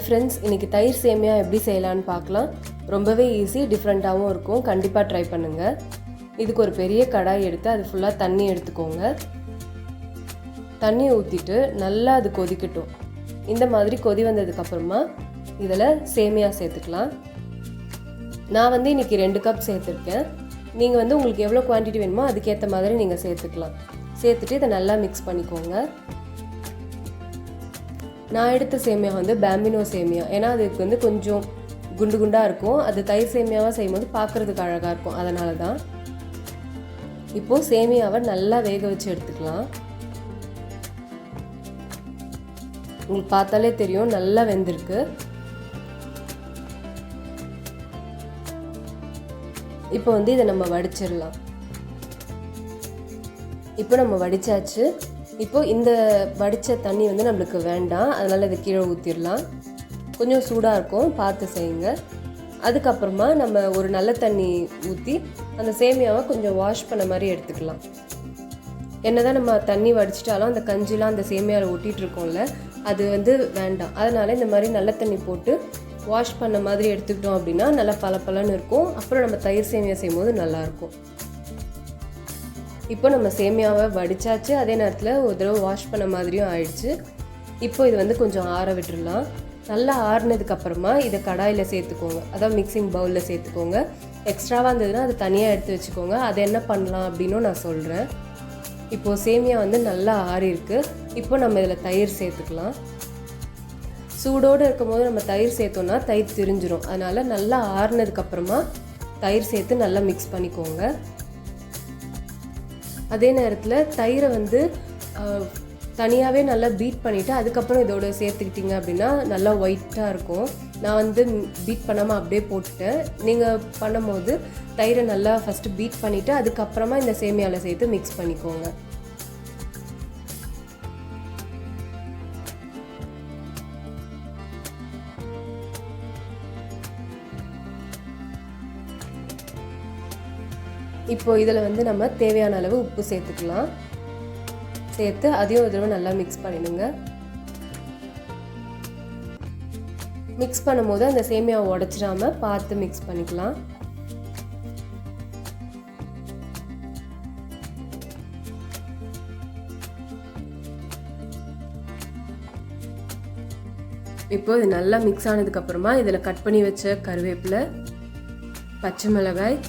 Friends, இன்றைக்கி தயிர் சேமியா எப்படி செய்யலான்னு பார்க்கலாம். ரொம்பவே ஈஸி, டிஃப்ரெண்ட்டாகவும் இருக்கும். கண்டிப்பாக ட்ரை பண்ணுங்கள். இதுக்கு ஒரு பெரிய கடாய் எடுத்து அது ஃபுல்லாக தண்ணி எடுத்துக்கோங்க. தண்ணி ஊற்றிட்டு நல்லா அது கொதிக்கட்டும். இந்த மாதிரி கொதி வந்ததுக்கப்புறமா இதில் சேமியா சேர்த்துக்கலாம். நான் இன்றைக்கி 2 கப் சேர்த்துருக்கேன். நீங்கள் உங்களுக்கு எவ்வளோ குவான்டிட்டி வேணுமோ அதுக்கேற்ற மாதிரி நீங்கள் சேர்த்துக்கலாம். சேர்த்துட்டு இதை நல்லா மிக்ஸ் பண்ணிக்கோங்க. நான் எடுத்த சேமியா பேம்பினோ சேமியா. ஏன்னா அதுக்கு கொஞ்சம் குண்டு குண்டாக இருக்கும். அது தயிர் சேமியாவாக செய்யும்போது பார்க்குறதுக்கு அழகாக இருக்கும். அதனால தான். இப்போது சேமியாவை நல்லா வேக வச்சு எடுத்துக்கலாம். உங்களுக்கு பார்த்தாலே தெரியும் நல்லா வெந்திருக்கு. இப்போ இதை நம்ம வடிச்சிடலாம். இப்போ நம்ம வடிச்சாச்சு. இப்போ இந்த வடித்த தண்ணி நம்மளுக்கு வேண்டாம். அதனால் இதை கீழே ஊற்றிடலாம். கொஞ்சம் சூடாக இருக்கும், பார்த்து செய்யுங்க. அதுக்கப்புறமா நம்ம ஒரு நல்ல தண்ணி ஊற்றி அந்த சேமியாவை கொஞ்சம் வாஷ் பண்ண மாதிரி எடுத்துக்கலாம். என்னதான் நம்ம தண்ணி வடிச்சிட்டாலும் அந்த கஞ்சிலாம் அந்த சேமியாவில் ஒட்டிகிட்ருக்கோம்ல, அது வேண்டாம். அதனால் இந்த மாதிரி நல்ல தண்ணி போட்டு வாஷ் பண்ண மாதிரி எடுத்துக்கிட்டோம் அப்படின்னா நல்லா பளபளன்னு இருக்கும். அப்புறம் நம்ம தயிர் சேமியா செய்யும்போது நல்லாயிருக்கும். இப்போ நம்ம சேமியாவை வடித்தாச்சு. அதே நேரத்தில் ஒரு தடவை வாஷ் பண்ண மாதிரியும் ஆயிடுச்சு. இப்போ இது கொஞ்சம் ஆற விட்டுடலாம். நல்லா ஆறுனதுக்கப்புறமா இதை கடாயில் சேர்த்துக்கோங்க. அதாவது மிக்சிங் பவுலில் சேர்த்துக்கோங்க. எக்ஸ்ட்ராவாக இருந்ததுன்னா அதை தனியாக எடுத்து வச்சுக்கோங்க. அதை என்ன பண்ணலாம் அப்படின்னும் நான் சொல்கிறேன். இப்போது சேமியா நல்லா ஆறிருக்கு. இப்போ நம்ம இதில் தயிர் சேர்த்துக்கலாம். சூடோடு இருக்கும் போது நம்ம தயிர் சேர்த்தோன்னா தயிர் திரிஞ்சிரும். அதனால் நல்லா ஆறுனதுக்கப்புறமா தயிர் சேர்த்து நல்லா மிக்ஸ் பண்ணிக்கோங்க. அதே நேரத்தில் தயிரை தனியாகவே நல்லா பீட் பண்ணிவிட்டு அதுக்கப்புறம் இதோட சேர்த்துக்கிட்டிங்க அப்படின்னா நல்லா ஒயிட்டாக இருக்கும். நான் பீட் பண்ணாமல் அப்படியே போட்டுட்டேன். நீங்கள் பண்ணும்போது தயிரை நல்லா ஃபஸ்ட்டு பீட் பண்ணிவிட்டு அதுக்கப்புறமா இந்த சேமியாவில் சேர்த்து மிக்ஸ் பண்ணிக்கோங்க. இப்போ இதில் நம்ம தேவையான அளவு உப்பு சேர்த்துக்கலாம். சேர்த்து அதையும் ஒரு தடவை நல்லா மிக்ஸ் பண்ணிடுங்க. மிக்ஸ் பண்ணும்போது அந்த சேமியாவை உடைச்சிடாம பார்த்து மிக்ஸ் பண்ணிக்கலாம். இப்போ இது நல்லா மிக்ஸ் ஆனதுக்கப்புறமா இதில் கட் பண்ணி வச்ச கருவேப்பிலை, பச்சை மிளகாய்,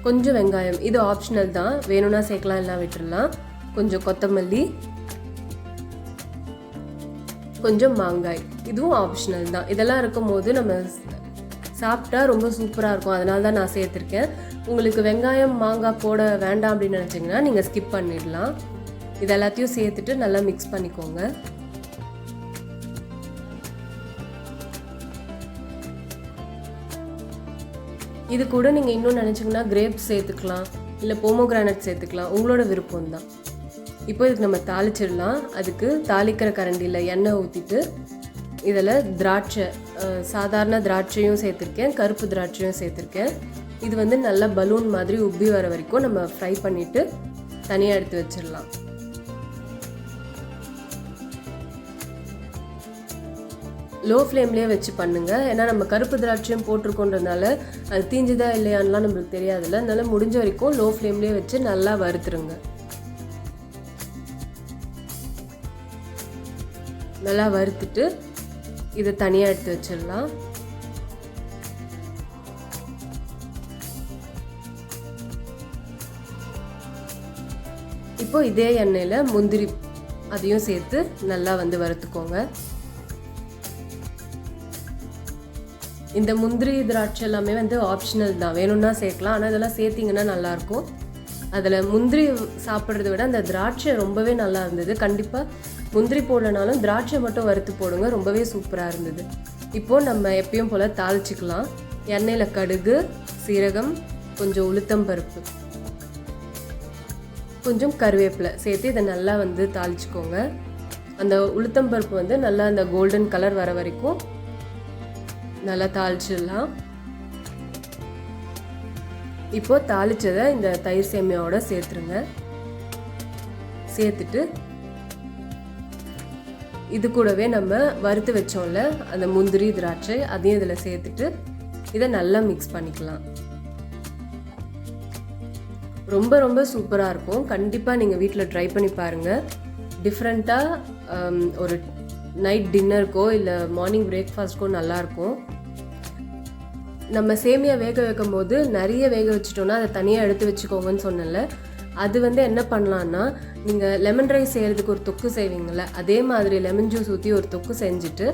கொஞ்சம் வெங்காயம், இது ஆப்ஷனல் தான், வேணும்னா சேர்க்கலாம் எல்லாம் விட்டுடலாம். கொஞ்சம் கொத்தமல்லி, கொஞ்சம் மாங்காய், இதுவும் ஆப்ஷனல் தான். இதெல்லாம் இருக்கும் போது நம்ம சாப்பிட்டா ரொம்ப சூப்பராக இருக்கும். அதனால தான் நான் சேர்த்துருக்கேன். உங்களுக்கு வெங்காயம் மாங்காய் போட வேண்டாம் அப்படின்னு நினச்சிங்கன்னா நீங்கள் ஸ்கிப் பண்ணிடலாம். இது எல்லாத்தையும் சேர்த்துட்டு நல்லா மிக்ஸ் பண்ணிக்கோங்க. இது கூட நீங்கள் இன்னும் நினச்சிங்கன்னா கிரேப்ஸ் சேர்த்துக்கலாம், இல்லை போமோகிரானட் சேர்த்துக்கலாம். உங்களோட விருப்பம் தான். இப்போ இதுக்கு நம்ம தாளிச்சிடலாம். அதுக்கு தாளிக்கிற கரண்டியில் எண்ணெய் ஊற்றிட்டு இதில் திராட்சை, சாதாரண திராட்சையும் சேர்த்துருக்கேன், கருப்பு திராட்சையும் சேர்த்துருக்கேன். இது நல்லா பலூன் மாதிரி உப்பி வர வரைக்கும் நம்ம ஃப்ரை பண்ணிவிட்டு தனியாக எடுத்து வச்சிடலாம். லோ ஃப்ளேம்லேயே வச்சு பண்ணுங்கள். ஏன்னா நம்ம கருப்பு திராட்சையும் போட்டிருக்கோன்றதுனால அது தீஞ்சுதா இல்லையான்லாம் நம்மளுக்கு தெரியாதுல்ல. அதனால முடிஞ்ச வரைக்கும் லோ ஃப்ளேம்லேயே வச்சு நல்லா வறுத்துருங்க. நல்லா வறுத்துட்டு இதை தனியாக எடுத்து வச்சிடலாம். இப்போ இதே எண்ணெயில் முந்திரி அதையும் சேர்த்து நல்லா வறுத்துக்கோங்க. இந்த முந்திரி திராட்சை எல்லாமே ஆப்ஷனல் தான், வேணும்னா சேர்க்கலாம். ஆனால் இதெல்லாம் சேர்த்திங்கன்னா நல்லாயிருக்கும். அதில் முந்திரி சாப்பிட்றத விட அந்த திராட்சை ரொம்பவே நல்லா இருந்தது. கண்டிப்பாக முந்திரி போடலனாலும் திராட்சை மட்டும் வறுத்து போடுங்க, ரொம்பவே சூப்பராக இருந்தது. இப்போது நம்ம எப்பயும் போல் தாளிச்சிக்கலாம். எண்ணெயில் கடுகு, சீரகம், கொஞ்சம் உளுத்தம்பருப்பு, கொஞ்சம் கருவேப்பிலை சேர்த்து இதை நல்லா தாளிச்சிக்கோங்க. அந்த உளுத்தம்பருப்பு நல்லா அந்த கோல்டன் கலர் வர வரைக்கும் நல்லா தாளிச்சிடலாம். இப்போ தாளிச்சதை இந்த தயிர் சேமியாவோட சேர்த்துருங்க. சேர்த்துட்டு இது கூடவே நம்ம வறுத்து வச்சோம்ல அந்த முந்திரி திராட்சை அதையும் இதில் சேர்த்துட்டு இதை நல்லா மிக்ஸ் பண்ணிக்கலாம். ரொம்ப ரொம்ப சூப்பராக இருக்கும். கண்டிப்பாக நீங்கள் வீட்டில் ட்ரை பண்ணி பாருங்கள். டிஃப்ரெண்ட்டாக ஒரு நைட் டின்னருக்கோ இல்லை மார்னிங் பிரேக்ஃபாஸ்ட்க்கோ நல்லாயிருக்கும். நம்ம சேமியா வேக வைக்கும் போது நிறைய வேக வச்சிட்டோன்னா அதை தனியாக எடுத்து வச்சுக்கோங்கன்னு சொன்னல. அது என்ன பண்ணலான்னா, நீங்கள் லெமன் ரைஸ் செய்கிறதுக்கு ஒரு தொக்கு செய்வீங்கள, அதே மாதிரி லெமன் ஜூஸ் ஊற்றி ஒரு தொக்கு செஞ்சுட்டு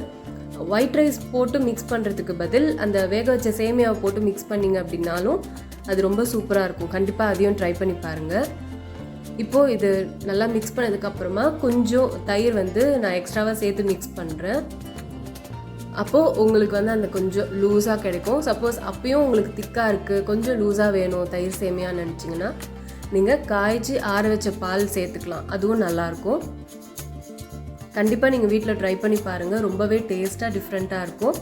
ஒயிட் ரைஸ் போட்டு மிக்ஸ் பண்ணுறதுக்கு பதில் அந்த வேக வச்ச சேமியாவை போட்டு மிக்ஸ் பண்ணிங்க அப்படின்னாலும் அது ரொம்ப சூப்பராக இருக்கும். கண்டிப்பாக அதையும் ட்ரை பண்ணி பாருங்கள். இப்போது இது நல்லா மிக்ஸ் பண்ணதுக்கப்புறமா கொஞ்சம் தயிர் நான் எக்ஸ்ட்ராவாக சேர்த்து மிக்ஸ் பண்ணுறேன். அப்போது உங்களுக்கு அந்த கொஞ்சம் லூஸாக கிடைக்கும். சப்போஸ் அப்பயும் உங்களுக்கு திக்காக இருக்குது, கொஞ்சம் லூஸாக வேணும் தயிர் சேமியான்னு நினச்சிங்கன்னா நீங்கள் காய்ச்சி ஆற வச்ச பால் சேர்த்துக்கலாம். அதுவும் நல்லாயிருக்கும். கண்டிப்பாக நீங்கள் வீட்டில் ட்ரை பண்ணி பாருங்கள். ரொம்பவே டேஸ்ட்டாக டிஃப்ரெண்ட்டாக இருக்கும்.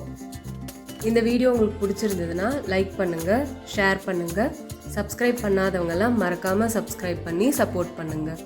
இந்த வீடியோ உங்களுக்கு பிடிச்சிருந்ததுன்னா லைக் பண்ணுங்கள், ஷேர் பண்ணுங்கள். சப்ஸ்கிரைப் பண்ணாதவங்கெல்லாம் மறக்காமல் சப்ஸ்கிரைப் பண்ணி சப்போர்ட் பண்ணுங்கள்.